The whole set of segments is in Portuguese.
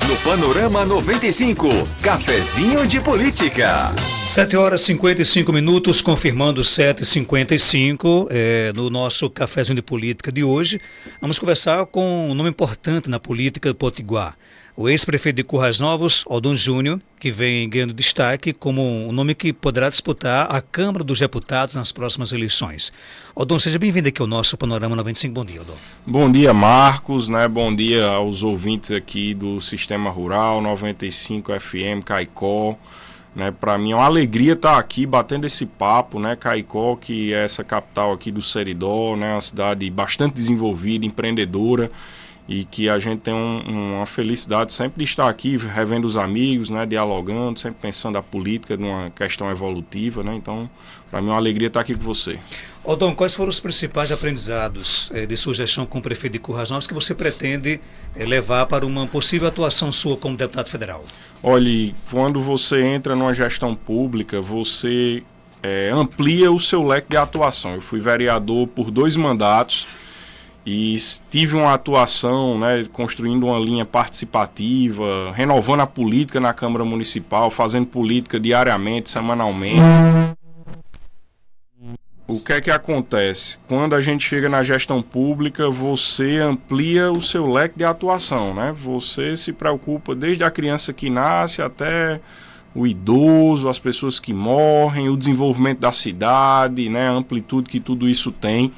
no Panorama 95, Cafezinho de Política. 7h55, confirmando 7h55, no nosso Cafezinho de Política de hoje. Vamos conversar com um nome importante na política do Potiguar. O ex-prefeito de Currais Novos, Odon Júnior, que vem ganhando destaque como um nome que poderá disputar a Câmara dos Deputados nas próximas eleições. Odon, seja bem-vindo aqui ao nosso Panorama 95. Bom dia, Odon. Bom dia, Marcos, bom dia aos ouvintes aqui do Sistema Rural 95 FM, Caicó. Para mim é uma alegria estar aqui batendo esse papo, Caicó, que é essa capital aqui do Seridó, uma cidade bastante desenvolvida, empreendedora, e que a gente tem uma felicidade sempre de estar aqui, revendo os amigos, dialogando, sempre pensando a política numa questão evolutiva, Então, para mim é uma alegria estar aqui com você. Odon, quais foram os principais aprendizados de sua gestão como prefeito de Currais Novos que você pretende levar para uma possível atuação sua como deputado federal? Olhe, quando você entra numa gestão pública, você amplia o seu leque de atuação. Eu fui vereador por 2 mandatos, e tive uma atuação, construindo uma linha participativa, renovando a política na Câmara Municipal, fazendo política diariamente, semanalmente. O que é que acontece? Quando a gente chega na gestão pública, você amplia o seu leque de atuação, Você se preocupa desde a criança que nasce até o idoso, as pessoas que morrem, o desenvolvimento da cidade, a amplitude que tudo isso tem.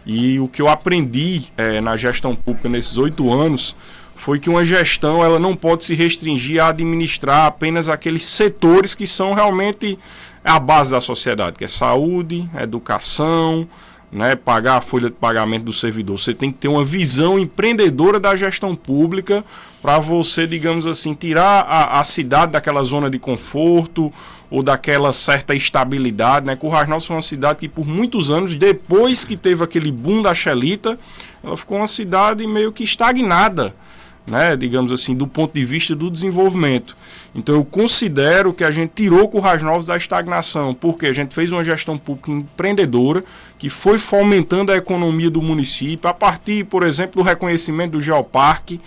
E o que eu aprendi na gestão pública nesses 8 anos foi que uma gestão ela não pode se restringir a administrar apenas aqueles setores que são realmente a base da sociedade, que é saúde, educação, pagar a folha de pagamento do servidor. Você tem que ter uma visão empreendedora da gestão pública para você, digamos assim, tirar a cidade daquela zona de conforto ou daquela certa estabilidade. Currais Novos foi uma cidade que por muitos anos, depois que teve aquele boom da Xelita, ela ficou uma cidade meio que estagnada, digamos assim, do ponto de vista do desenvolvimento. Então eu considero que a gente tirou Currais Novos da estagnação, porque a gente fez uma gestão pública empreendedora, que foi fomentando a economia do município, a partir, por exemplo, do reconhecimento do Geoparque,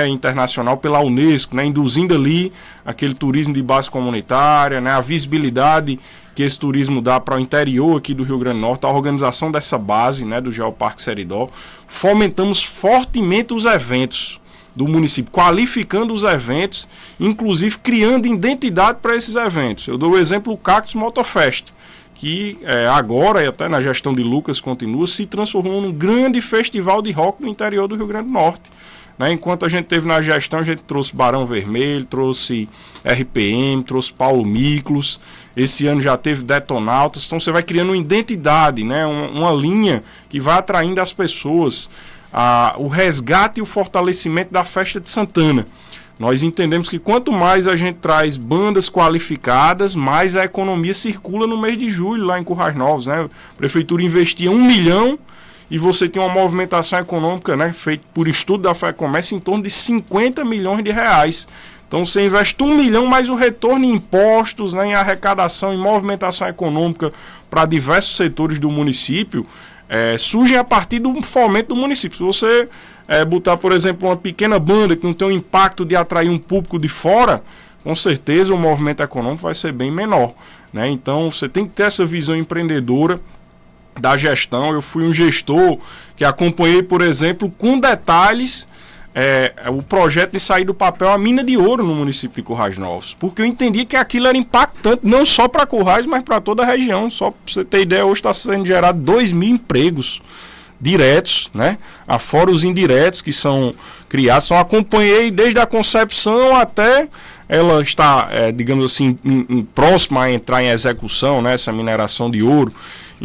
internacional pela Unesco, induzindo ali aquele turismo de base comunitária, a visibilidade que esse turismo dá para o interior aqui do Rio Grande do Norte, a organização dessa base, do Geoparque Seridó. Fomentamos fortemente os eventos do município, qualificando os eventos, inclusive criando identidade para esses eventos. Eu dou o exemplo do Cactus Motofest, que agora, e até na gestão de Lucas continua, se transformou num grande festival de rock no interior do Rio Grande do Norte. Enquanto a gente teve na gestão, a gente trouxe Barão Vermelho, trouxe RPM, trouxe Paulo Miklos, esse ano já teve Detonautas, então você vai criando uma identidade, uma linha que vai atraindo as pessoas. O resgate e o fortalecimento da festa de Santana. Nós entendemos que quanto mais a gente traz bandas qualificadas, mais a economia circula no mês de julho lá em Currais Novos. A prefeitura investia 1 milhão e você tem uma movimentação econômica, feita por estudo da FEComércio, em torno de 50 milhões de reais. Então você investe 1 milhão mais o retorno em impostos, em arrecadação, em movimentação econômica para diversos setores do município, surgem a partir do fomento do município. Se você botar, por exemplo, uma pequena banda que não tem o impacto de atrair um público de fora, com certeza o movimento econômico vai ser bem menor. Então você tem que ter essa visão empreendedora da gestão. Eu fui um gestor que acompanhei, por exemplo, com detalhes o projeto de sair do papel a mina de ouro no município de Currais Novos, porque eu entendi que aquilo era impactante não só para Currais, mas para toda a região. Só para você ter ideia, hoje está sendo gerado 2.000 empregos diretos, afora os indiretos que são criados. Então acompanhei desde a concepção até ela está, digamos assim, próxima a entrar em execução, essa mineração de ouro.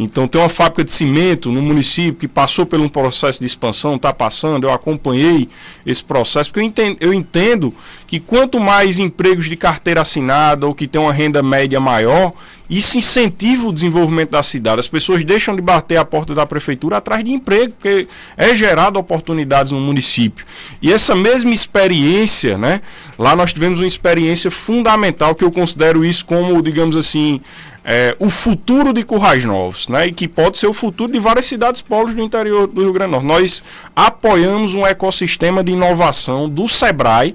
Então tem uma fábrica de cimento no município que passou por um processo de expansão, está passando, eu acompanhei esse processo, porque eu entendo que quanto mais empregos de carteira assinada ou que tem uma renda média maior, isso incentiva o desenvolvimento da cidade. As pessoas deixam de bater a porta da prefeitura atrás de emprego, porque é gerado oportunidades no município. E essa mesma experiência, lá nós tivemos uma experiência fundamental, que eu considero isso como, digamos assim, o futuro de Currais Novos, e que pode ser o futuro de várias cidades polos do interior do Rio Grande do Norte. Nós apoiamos um ecossistema de inovação do SEBRAE,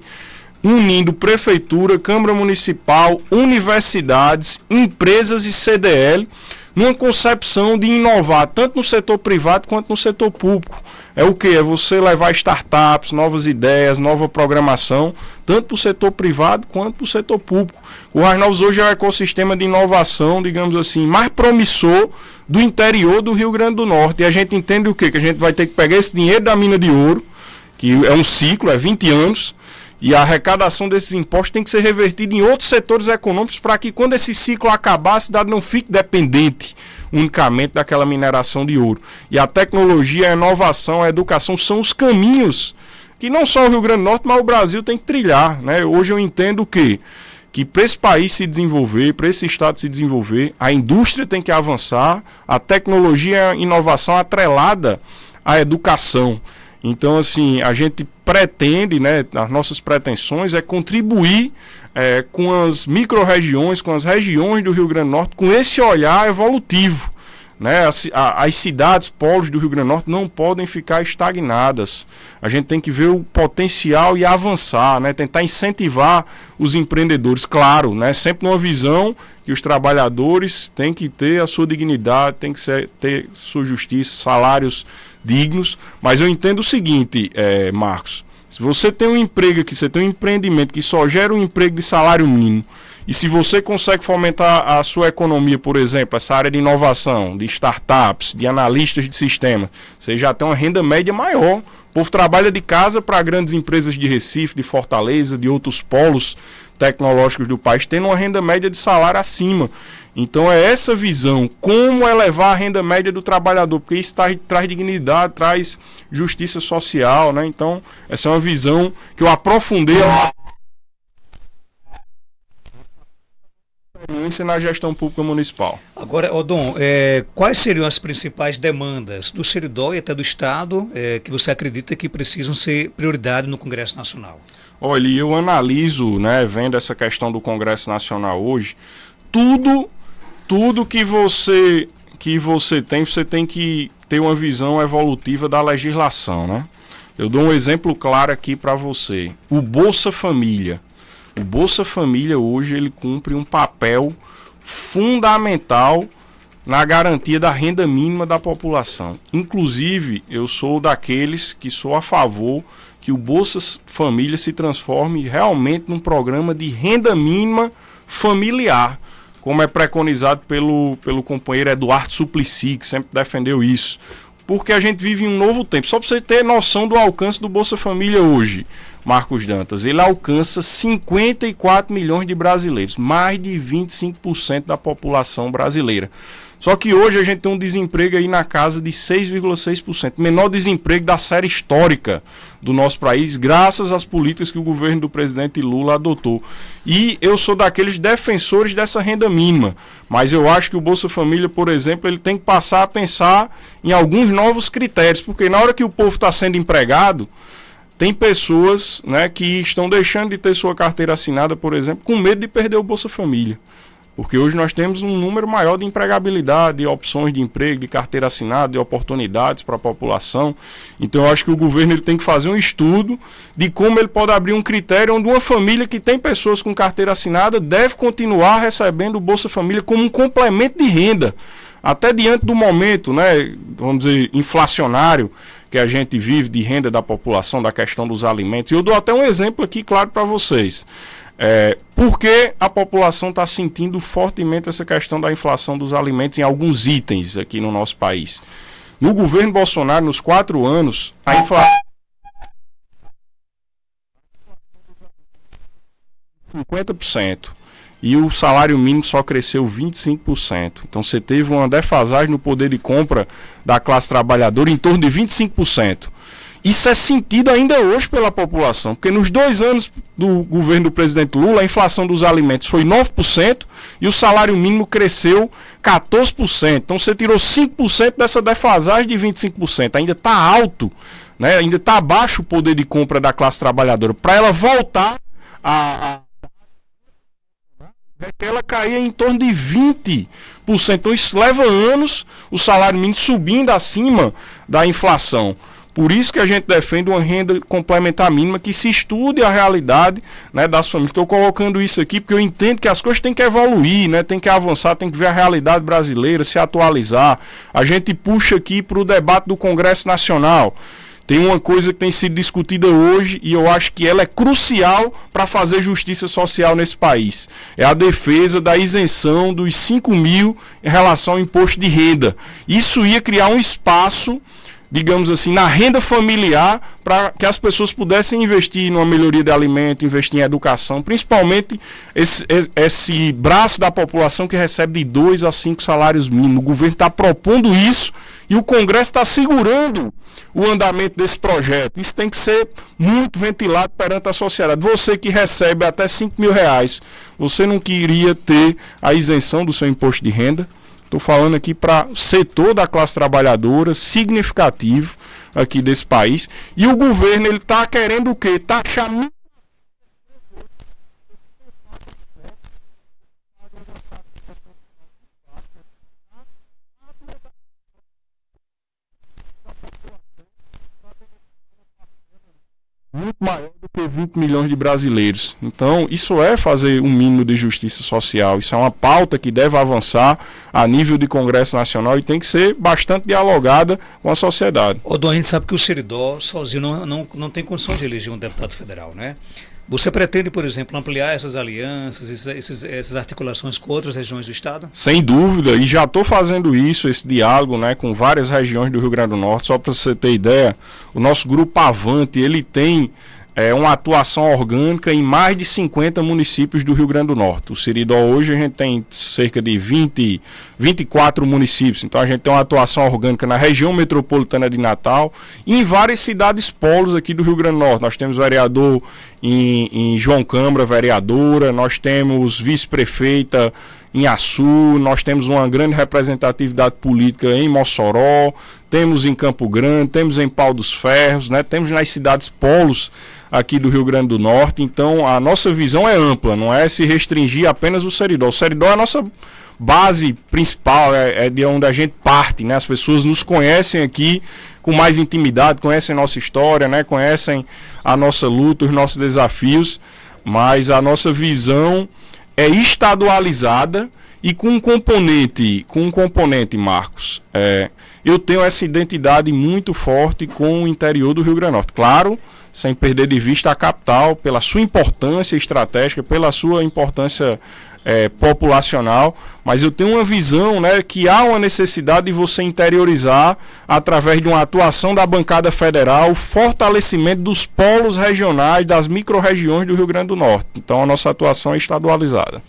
unindo prefeitura, Câmara Municipal, universidades, empresas e CDL, numa concepção de inovar tanto no setor privado quanto no setor público. É o que? É você levar startups, novas ideias, nova programação, tanto para o setor privado quanto para o setor público. O Currais Novos hoje é o ecossistema de inovação, digamos assim, mais promissor do interior do Rio Grande do Norte. E a gente entende o quê? Que a gente vai ter que pegar esse dinheiro da mina de ouro, que é um ciclo, é 20 anos, e a arrecadação desses impostos tem que ser revertida em outros setores econômicos para que quando esse ciclo acabar, a cidade não fique dependente unicamente daquela mineração de ouro. E a tecnologia, a inovação, a educação são os caminhos que não só o Rio Grande do Norte, mas o Brasil tem que trilhar, né? Hoje eu entendo que para esse país se desenvolver, para esse estado se desenvolver, a indústria tem que avançar, a tecnologia e a inovação atrelada à educação. Então, assim, a gente pretende, né, as nossas pretensões é contribuir com as micro-regiões, com as regiões do Rio Grande do Norte, com esse olhar evolutivo. Né? As cidades, polos do Rio Grande do Norte não podem ficar estagnadas. A gente tem que ver o potencial e avançar, né? Tentar incentivar os empreendedores, claro, né? Sempre numa visão que os trabalhadores têm que ter a sua dignidade, têm que ter sua justiça, salários dignos. Mas eu entendo o seguinte, Marcos, se você tem um emprego aqui, você tem um empreendimento que só gera um emprego de salário mínimo, e se você consegue fomentar a sua economia, por exemplo, essa área de inovação, de startups, de analistas de sistemas, você já tem uma renda média maior. O povo trabalha de casa para grandes empresas de Recife, de Fortaleza, de outros polos tecnológicos do país, tendo uma renda média de salário acima. Então é essa visão, como elevar a renda média do trabalhador, porque isso traz dignidade, traz justiça social, né? Então essa é uma visão que eu aprofundei na gestão pública municipal. Agora, Odon, quais seriam as principais demandas do Seridó e até do Estado que você acredita que precisam ser prioridade no Congresso Nacional? Olha, eu analiso, né, vendo essa questão do Congresso Nacional hoje, tudo que você tem que ter uma visão evolutiva da legislação, né? Eu dou um exemplo claro aqui para você. O Bolsa Família. O Bolsa Família hoje ele cumpre um papel fundamental na garantia da renda mínima da população. Inclusive, eu sou daqueles que sou a favor que o Bolsa Família se transforme realmente num programa de renda mínima familiar, como é preconizado pelo companheiro Eduardo Suplicy, que sempre defendeu isso. Porque a gente vive em um novo tempo. Só para você ter noção do alcance do Bolsa Família hoje, Marcos Dantas, ele alcança 54 milhões de brasileiros, mais de 25% da população brasileira. Só que hoje a gente tem um desemprego aí na casa de 6,6%, menor desemprego da série histórica do nosso país, graças às políticas que o governo do presidente Lula adotou. E eu sou daqueles defensores dessa renda mínima, mas eu acho que o Bolsa Família, por exemplo, ele tem que passar a pensar em alguns novos critérios, porque na hora que o povo está sendo empregado, tem pessoas, né, que estão deixando de ter sua carteira assinada, por exemplo, com medo de perder o Bolsa Família. Porque hoje nós temos um número maior de empregabilidade, de opções de emprego, de carteira assinada, de oportunidades para a população. Então eu acho que o governo ele tem que fazer um estudo de como ele pode abrir um critério onde uma família que tem pessoas com carteira assinada deve continuar recebendo o Bolsa Família como um complemento de renda. Até diante do momento, né, vamos dizer, inflacionário que a gente vive de renda da população, da questão dos alimentos. E eu dou até um exemplo aqui claro para vocês. Porque a população está sentindo fortemente essa questão da inflação dos alimentos em alguns itens aqui no nosso país. No governo Bolsonaro, nos 4 anos, a inflação 50%. E o salário mínimo só cresceu 25%. Então você teve uma defasagem no poder de compra da classe trabalhadora em torno de 25%. Isso é sentido ainda hoje pela população, porque nos 2 anos do governo do presidente Lula, a inflação dos alimentos foi 9% e o salário mínimo cresceu 14%. Então você tirou 5% dessa defasagem de 25%. Ainda está alto, né? Ainda está abaixo o poder de compra da classe trabalhadora. Para ela voltar ela caía em torno de 20%. Então isso leva anos o salário mínimo subindo acima da inflação. Por isso que a gente defende uma renda complementar mínima que se estude a realidade, né, das famílias. Estou colocando isso aqui porque eu entendo que as coisas têm que evoluir, né, tem que avançar, tem que ver a realidade brasileira, se atualizar. A gente puxa aqui para o debate do Congresso Nacional. Tem uma coisa que tem sido discutida hoje e eu acho que ela é crucial para fazer justiça social nesse país. É a defesa da isenção dos 5 mil em relação ao imposto de renda. Isso ia criar um espaço, digamos assim, na renda familiar para que as pessoas pudessem investir numa melhoria de alimento, investir em educação, principalmente esse braço da população que recebe de 2 a 5 salários mínimos. O governo está propondo isso e o Congresso está segurando o andamento desse projeto. Isso tem que ser muito ventilado perante a sociedade. Você que recebe até 5 mil reais, você não queria ter a isenção do seu imposto de renda? Estou falando aqui para o setor da classe trabalhadora, significativo aqui desse país. E o governo, ele está querendo o quê? Taxar muito maior do que 20 milhões de brasileiros. Então, isso é fazer um mínimo de justiça social. Isso é uma pauta que deve avançar a nível de Congresso Nacional e tem que ser bastante dialogada com a sociedade. Odon, a gente sabe que o Seridó sozinho não tem condições de eleger um deputado federal, né? Você pretende, por exemplo, ampliar essas alianças, essas articulações com outras regiões do Estado? Sem dúvida, e já estou fazendo isso, esse diálogo, né, com várias regiões do Rio Grande do Norte. Só para você ter ideia, o nosso grupo Avante, ele tem uma atuação orgânica em mais de 50 municípios do Rio Grande do Norte. O Seridó hoje a gente tem cerca de 24 municípios, então a gente tem uma atuação orgânica na região metropolitana de Natal e em várias cidades polos aqui do Rio Grande do Norte. Nós temos vereador em João Câmara, vereadora, nós temos vice-prefeita em Açu, nós temos uma grande representatividade política em Mossoró, temos em Campo Grande, temos em Pau dos Ferros, né? Temos nas cidades polos aqui do Rio Grande do Norte. Então a nossa visão é ampla, não é se restringir apenas o Seridó. O Seridó é a nossa base principal, é de onde a gente parte, né? As pessoas nos conhecem aqui com mais intimidade, conhecem nossa história, né? Conhecem a nossa luta, os nossos desafios, mas a nossa visão é estadualizada e com um componente, Marcos, eu tenho essa identidade muito forte com o interior do Rio Grande do Norte. Claro, sem perder de vista a capital, pela sua importância estratégica, pela sua importância populacional, mas eu tenho uma visão, né, que há uma necessidade de você interiorizar, através de uma atuação da bancada federal, o fortalecimento dos polos regionais, das micro-regiões do Rio Grande do Norte. Então a nossa atuação é estadualizada.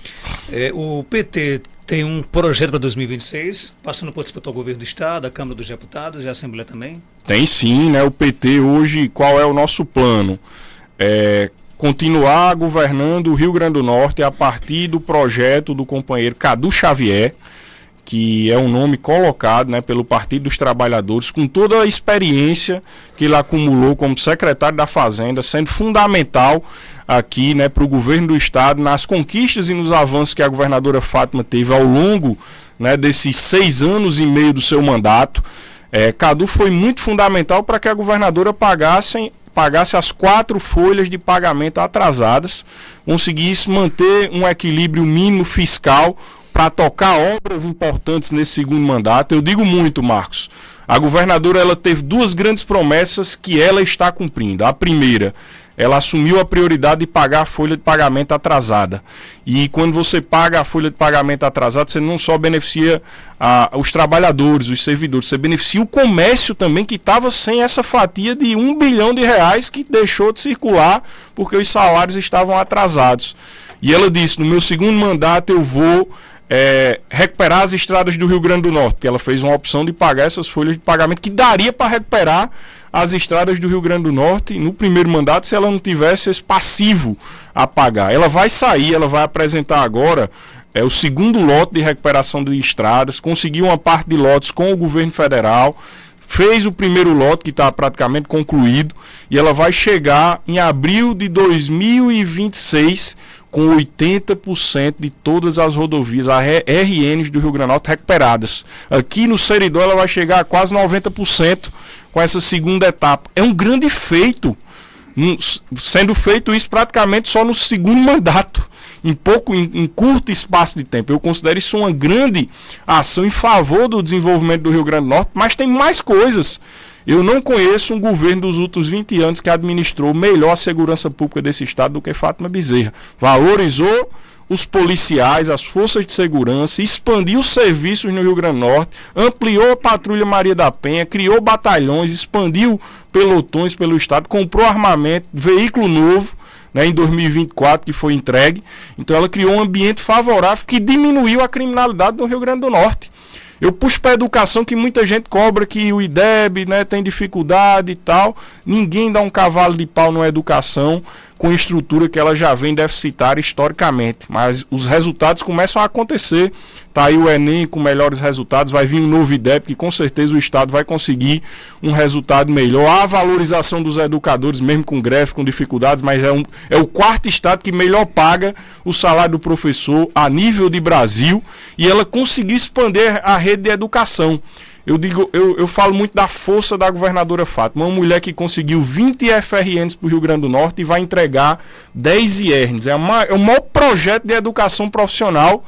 O PT tem um projeto para 2026, passando por disputar o governo do Estado, a Câmara dos Deputados e a Assembleia também? Tem sim, né? O PT hoje, qual é o nosso plano? Continuar governando o Rio Grande do Norte a partir do projeto do companheiro Cadu Xavier, que é um nome colocado, né, pelo Partido dos Trabalhadores, com toda a experiência que ele acumulou como secretário da Fazenda, sendo fundamental aqui, né, para o governo do Estado, nas conquistas e nos avanços que a governadora Fátima teve ao longo, né, desses 6 anos e meio do seu mandato. Cadu foi muito fundamental para que a governadora pagasse as 4 folhas de pagamento atrasadas, conseguisse manter um equilíbrio mínimo fiscal para tocar obras importantes nesse segundo mandato. Eu digo muito, Marcos, a governadora ela teve 2 grandes promessas que ela está cumprindo. A primeira, ela assumiu a prioridade de pagar a folha de pagamento atrasada. E quando você paga a folha de pagamento atrasada, você não só beneficia os trabalhadores, os servidores, você beneficia o comércio também, que estava sem essa fatia de R$1 bilhão que deixou de circular porque os salários estavam atrasados. E ela disse, no meu segundo mandato eu vou recuperar as estradas do Rio Grande do Norte, porque ela fez uma opção de pagar essas folhas de pagamento que daria para recuperar as estradas do Rio Grande do Norte no primeiro mandato se ela não tivesse esse passivo a pagar. Ela vai sair, ela vai apresentar agora o segundo lote de recuperação de estradas, conseguiu uma parte de lotes com o governo federal, fez o primeiro lote que está praticamente concluído e ela vai chegar em abril de 2026 com 80% de todas as rodovias, as RNs do Rio Grande do Norte recuperadas. Aqui no Seridó ela vai chegar a quase 90%, com essa segunda etapa. É um grande feito, sendo feito isso praticamente só no segundo mandato, em curto espaço de tempo. Eu considero isso uma grande ação em favor do desenvolvimento do Rio Grande do Norte, mas tem mais coisas. Eu não conheço um governo dos últimos 20 anos que administrou melhor a segurança pública desse estado do que Fátima Bezerra. Valorizou os policiais, as forças de segurança, expandiu os serviços no Rio Grande do Norte, ampliou a Patrulha Maria da Penha, criou batalhões, expandiu pelotões pelo estado, comprou armamento, veículo novo, né, em 2024 que foi entregue. Então ela criou um ambiente favorável que diminuiu a criminalidade no Rio Grande do Norte. Eu puxo para a educação, que muita gente cobra que o IDEB, né, tem dificuldade e tal. Ninguém dá um cavalo de pau numa educação com estrutura que ela já vem deficitária historicamente. Mas os resultados começam a acontecer. Está aí o Enem com melhores resultados, vai vir um novo IDEB que com certeza o Estado vai conseguir um resultado melhor. Há a valorização dos educadores, mesmo com greve, com dificuldades, mas é o quarto Estado que melhor paga o salário do professor a nível de Brasil, e ela conseguiu expandir a rede de educação. Eu falo muito da força da governadora Fátima, uma mulher que conseguiu 20 FRNs para o Rio Grande do Norte e vai entregar 10 IRNs. É o maior projeto de educação profissional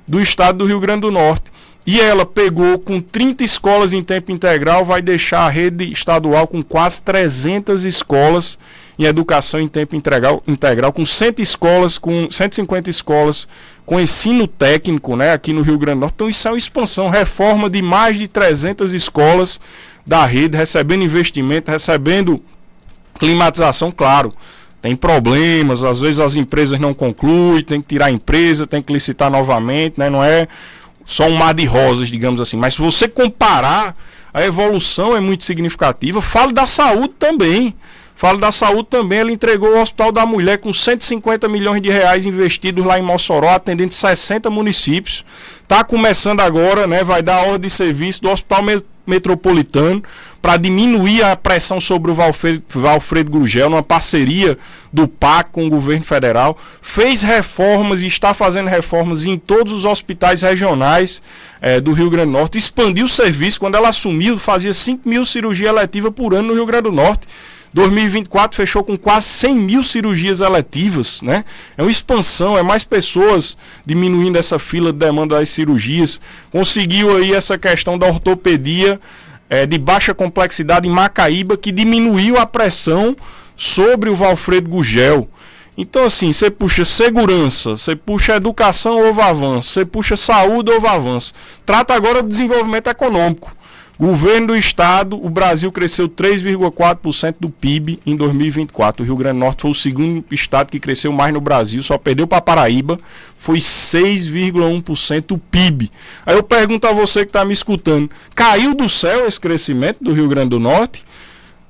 do estado do Rio Grande do Norte. E ela pegou com 30 escolas em tempo integral, vai deixar a rede estadual com quase 300 escolas em educação em tempo integral, com 150 escolas com ensino técnico, né, aqui no Rio Grande do Norte. Então isso é uma expansão, reforma de mais de 300 escolas da rede, recebendo investimento, recebendo climatização, claro. Tem problemas, às vezes as empresas não concluem, tem que tirar a empresa, tem que licitar novamente, né? Não é só um mar de rosas, digamos assim. Mas se você comparar, a evolução é muito significativa. Falo da saúde também. Ela entregou o Hospital da Mulher com 150 milhões de reais investidos lá em Mossoró, atendendo 60 municípios. Está começando agora, né? Vai dar ordem de serviço do Hospital Metropolitano para diminuir a pressão sobre o Valfredo Gurgel, numa parceria do PAC com o governo federal. Fez reformas e está fazendo reformas em todos os hospitais regionais do Rio Grande do Norte. Expandiu o serviço. Quando ela assumiu, fazia 5 mil cirurgias eletivas por ano no Rio Grande do Norte. 2024 fechou com quase 100 mil cirurgias eletivas, né? É uma expansão, é mais pessoas diminuindo essa fila de demanda das cirurgias. Conseguiu aí essa questão da ortopedia de baixa complexidade em Macaíba, que diminuiu a pressão sobre o Valfredo Gurgel. Então assim, você puxa segurança, você puxa educação, houve avanço, você puxa saúde, houve avanço. Trata agora do desenvolvimento econômico. Governo do estado, o Brasil cresceu 3,4% do PIB em 2024. O Rio Grande do Norte foi o segundo estado que cresceu mais no Brasil, só perdeu para Paraíba, foi 6,1% do PIB. Aí eu pergunto a você que está me escutando, caiu do céu esse crescimento do Rio Grande do Norte?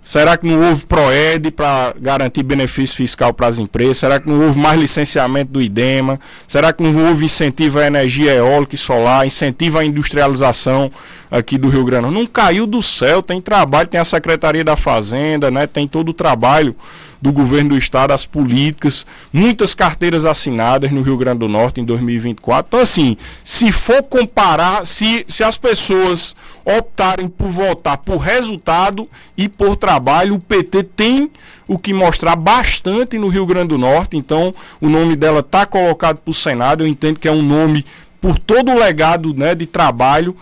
Será que não houve PROED para garantir benefício fiscal para as empresas? Será que não houve mais licenciamento do IDEMA? Será que não houve incentivo à energia eólica e solar, incentivo à industrialização aqui do Rio Grande do Norte? Não caiu do céu, tem trabalho, tem a Secretaria da Fazenda, né? Tem todo o trabalho do governo do estado, as políticas, muitas carteiras assinadas no Rio Grande do Norte em 2024. Então assim, se for comparar, se as pessoas optarem por votar por resultado e por trabalho, o PT tem o que mostrar bastante no Rio Grande do Norte. Então o nome dela está colocado para o Senado. Eu entendo que é um nome por todo o legado, né, de trabalho.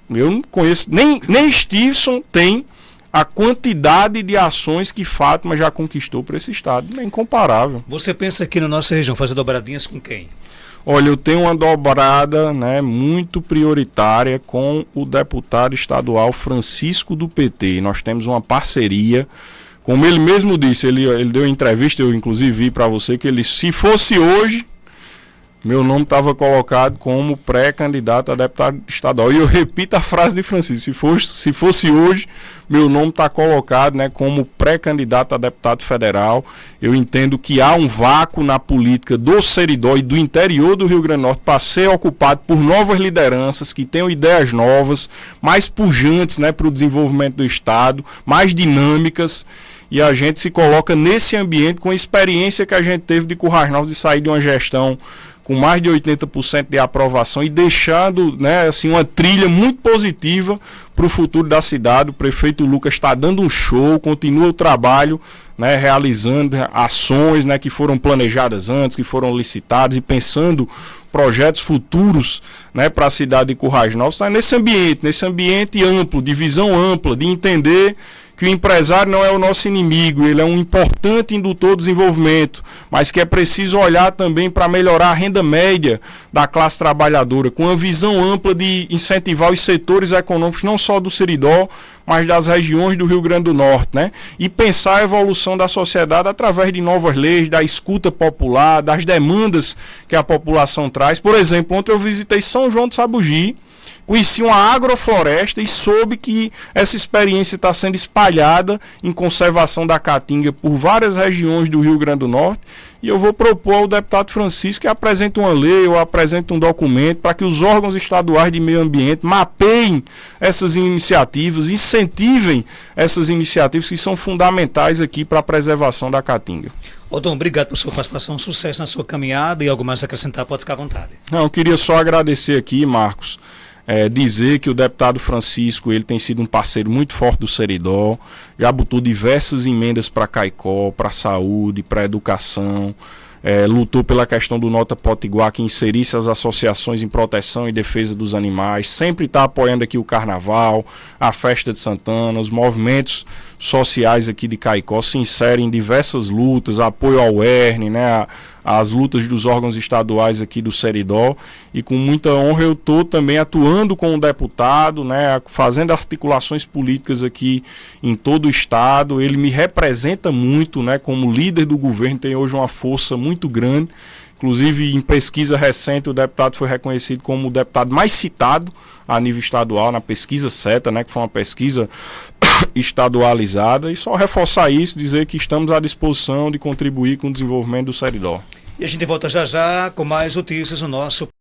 Eu não conheço, nem Stevenson tem a quantidade de ações que Fátima já conquistou para esse estado. É incomparável. Você pensa aqui na nossa região fazer dobradinhas com quem? Olha, eu tenho uma dobrada, né, muito prioritária com o deputado estadual Francisco do PT. Nós temos uma parceria, como ele mesmo disse, ele deu entrevista, eu inclusive vi para você, que ele, se fosse hoje, meu nome estava colocado como pré-candidato a deputado estadual. E eu repito a frase de Francisco, se fosse hoje, meu nome está colocado, né, como pré-candidato a deputado federal. Eu entendo que há um vácuo na política do Seridó e do interior do Rio Grande do Norte para ser ocupado por novas lideranças que tenham ideias novas, mais pujantes, né, para o desenvolvimento do estado, mais dinâmicas. E a gente se coloca nesse ambiente com a experiência que a gente teve de Currais Novos, de sair de uma gestão com mais de 80% de aprovação e deixando, né, assim, uma trilha muito positiva para o futuro da cidade. O prefeito Lucas está dando um show, continua o trabalho, né, realizando ações, né, que foram planejadas antes, que foram licitadas e pensando projetos futuros, né, para a cidade de Currais Novos. Está nesse ambiente amplo, de visão ampla, de entender que o empresário não é o nosso inimigo, ele é um importante indutor do desenvolvimento, mas que é preciso olhar também para melhorar a renda média da classe trabalhadora, com uma visão ampla de incentivar os setores econômicos, não só do Seridó, mas das regiões do Rio Grande do Norte, né? E pensar a evolução da sociedade através de novas leis, da escuta popular, das demandas que a população traz. Por exemplo, ontem eu visitei São João de Sabugi, conheci uma agrofloresta e soube que essa experiência está sendo espalhada em conservação da caatinga por várias regiões do Rio Grande do Norte. E eu vou propor ao deputado Francisco que apresente uma lei ou apresente um documento para que os órgãos estaduais de meio ambiente mapeiem essas iniciativas, incentivem essas iniciativas que são fundamentais aqui para a preservação da caatinga. Odon, obrigado por sua participação, sucesso na sua caminhada e algo mais a acrescentar, pode ficar à vontade. Não, eu queria só agradecer aqui, Marcos, dizer que o deputado Francisco ele tem sido um parceiro muito forte do Seridó, já botou diversas emendas para Caicó, para saúde, para educação, lutou pela questão do Nota Potiguar, que inserisse as associações em proteção e defesa dos animais, sempre está apoiando aqui o Carnaval, a Festa de Santana, os movimentos sociais aqui de Caicó, se inserem em diversas lutas, apoio ao ERN, né, as lutas dos órgãos estaduais aqui do Seridó, e com muita honra eu estou também atuando como deputado, né, fazendo articulações políticas aqui em todo o estado. Ele me representa muito, né, como líder do governo, tem hoje uma força muito grande. Inclusive, em pesquisa recente, o deputado foi reconhecido como o deputado mais citado a nível estadual, na pesquisa CETA, né, que foi uma pesquisa estadualizada. E só reforçar isso, dizer que estamos à disposição de contribuir com o desenvolvimento do Seridó. E a gente volta já já com mais notícias no nosso